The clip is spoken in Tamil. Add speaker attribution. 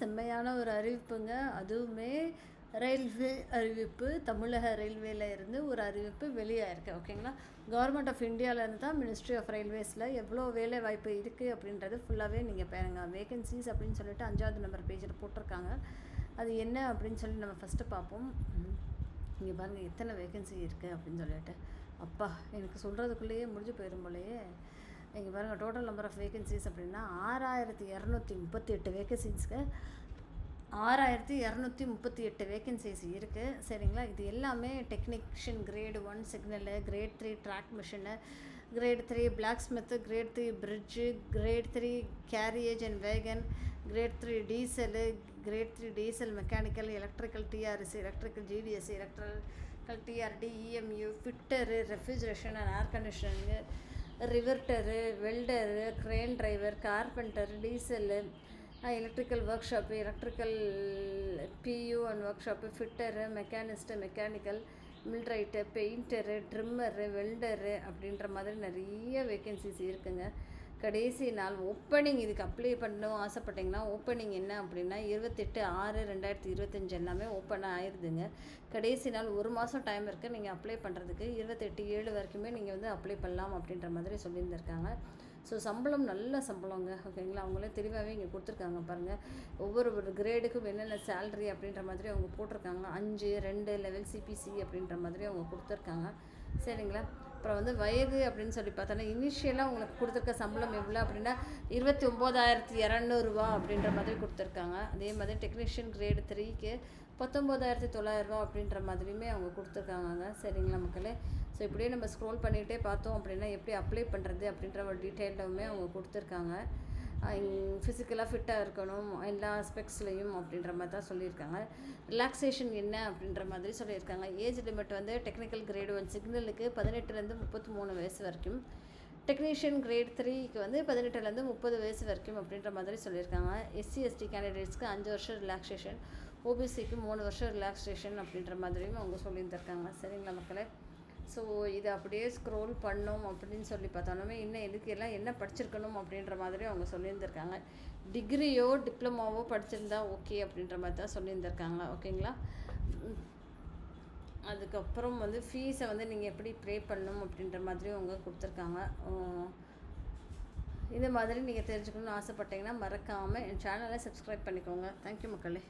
Speaker 1: செம்மையான ஒரு அறிவிப்புங்க. அதுவுமே ரயில்வே அறிவிப்பு. தமிழக ரயில்வேல இருந்து ஒரு அறிவிப்பு வெளியாயிருக்கு. ஓகேங்களா? கவர்மெண்ட் ஆஃப் இந்தியாவிலேருந்து தான் மினிஸ்ட்ரி ஆஃப் ரயில்வேஸில் எவ்வளோ வேலை வாய்ப்பு இருக்குது அப்படின்றது ஃபுல்லாகவே நீங்கள் பாருங்க. வேகன்சிஸ் அப்படின்னு சொல்லிட்டு 5வது நம்பர் பேஜில் போட்டிருக்காங்க. அது என்ன அப்படின்னு சொல்லி நம்ம ஃபஸ்ட்டு பார்ப்போம். இங்கே பாருங்கள் எத்தனை வேகன்சி இருக்குது அப்படின்னு சொல்லிட்டு. அப்பா எனக்கு சொல்கிறதுக்குள்ளேயே முடிஞ்சு போயிடும் போலையே. இங்கே பாருங்கள் டோட்டல் நம்பர் ஆஃப் வேகன்சிஸ் அப்படின்னா 6238 வேகன்சிஸ்க்கு 6238 வேகன்சிஸ் இருக்குது. சரிங்களா? இது எல்லாமே technician grade 1 signal, grade 3 track machine, grade 3 blacksmith, grade 3 bridge, grade 3 carriage and wagon, grade 3 diesel, grade 3 diesel mechanical, electrical TRS, electrical GTS, electrical TRD, EMU, fitter, refrigeration and air conditioning, riveter, welder, crane driver, carpenter, diesel, electrical workshop, electrical பியூ and workshop, fitter, machinist, mechanical, millwright, painter, trimmer, welder அப்படின்ற மாதிரி நிறைய வேக்கன்சிஸ் இருக்குங்க. கடைசி நாள் ஓப்பனிங் இதுக்கு அப்ளை பண்ணணும் ஆசைப்பட்டிங்கன்னா ஓப்பனிங் என்ன அப்படின்னா 28/6/2025 எல்லாமே ஓப்பன் ஆயிடுதுங்க. கடைசி நாள் 1 மாதம் டைம் இருக்குது நீங்கள் அப்ளை பண்ணுறதுக்கு. 28/7 வரைக்குமே நீங்கள் வந்து அப்ளை பண்ணலாம் அப்படின்ற மாதிரி சொல்லியிருந்திருக்காங்க. ஸோ சம்பளம் நல்ல சம்பளங்க. ஓகேங்களா? அவங்களே தெளிவாகவே இங்கே கொடுத்துருக்காங்க பாருங்கள். ஒவ்வொரு கிரேடுக்கும் என்னென்ன சேல்ரி அப்படின்ற மாதிரி அவங்க போட்டிருக்காங்க. 5, 2 லெவல் சிபிசி அப்படின்ற மாதிரி அவங்க கொடுத்துருக்காங்க. சரிங்களா? அப்புறம் வந்து வயது அப்படின்னு சொல்லி பார்த்தோன்னா இனிஷியலாக உங்களுக்கு கொடுத்துருக்க சம்பளம் எவ்வளோ அப்படின்னா 29,200 அப்படின்ற மாதிரி கொடுத்துருக்காங்க. அதே மாதிரி டெக்னீஷியன் கிரேடு 3க்கு 19,900 அப்படின்ற மாதிரியுமே அவங்க கொடுத்துருக்காங்க. சரிங்களா மக்களே? ஸோ இப்படியே நம்ம ஸ்க்ரோல் பண்ணிகிட்டே பார்த்தோம் அப்படின்னா எப்படி அப்ளை பண்ணுறது அப்படின்ற ஒரு டீட்டெயிலுமே அவங்க கொடுத்துருக்காங்க. ஃபிசிக்கலாக ஃபிட்டாக இருக்கணும் எல்லா ஆஸ்பெக்ட்ஸ்லேயும் அப்படின்ற மாதிரி தான் சொல்லியிருக்காங்க. ரிலாக்ஸேஷன் என்ன அப்படின்ற மாதிரி சொல்லியிருக்காங்க. ஏஜ் லிமிட் வந்து டெக்னிக்கல் கிரேட் 1 சிக்னலுக்கு 18லேருந்து 33 வயசு வரைக்கும், டெக்னீஷியன் கிரேட் 3க்கு வந்து 18லேருந்து 30 வயசு வரைக்கும் அப்படின்ற மாதிரி சொல்லியிருக்காங்க. SC/ST கேண்டிடேட்ஸ்க்கு 5 வருஷம் ரிலாக்ஸேஷன், OBCக்கு 3 வருஷம் ரிலாக்ஸேஷன் அப்படின்ற மாதிரியும் அவங்க சொல்லியிருந்திருக்காங்க. சரிங்களா மக்களே? ஸோ இதை அப்படியே ஸ்க்ரோல் பண்ணோம் அப்படின்னு சொல்லி பார்த்தாலுமே இன்னும் எதுக்கெல்லாம் என்ன படிச்சிருக்கணும் அப்படின்ற மாதிரி அவங்க சொல்லியிருந்திருக்காங்க. டிகிரியோ டிப்ளமாவோ படிச்சிருந்தா ஓகே அப்படின்ற மாதிரி தான் சொல்லியிருந்திருக்காங்க. ஓகேங்களா? அதுக்கப்புறம் வந்து ஃபீஸை வந்து நீங்கள் எப்படி ப்ரே பண்ணணும் அப்படின்ற மாதிரி அவங்க கொடுத்துருக்காங்க. இந்த மாதிரி நீங்கள் தெரிஞ்சுக்கணும்னு ஆசைப்பட்டீங்கன்னா மறக்காமல் என் சேனலை சப்ஸ்கிரைப் பண்ணிக்கோங்க. தேங்க்யூ மக்களே.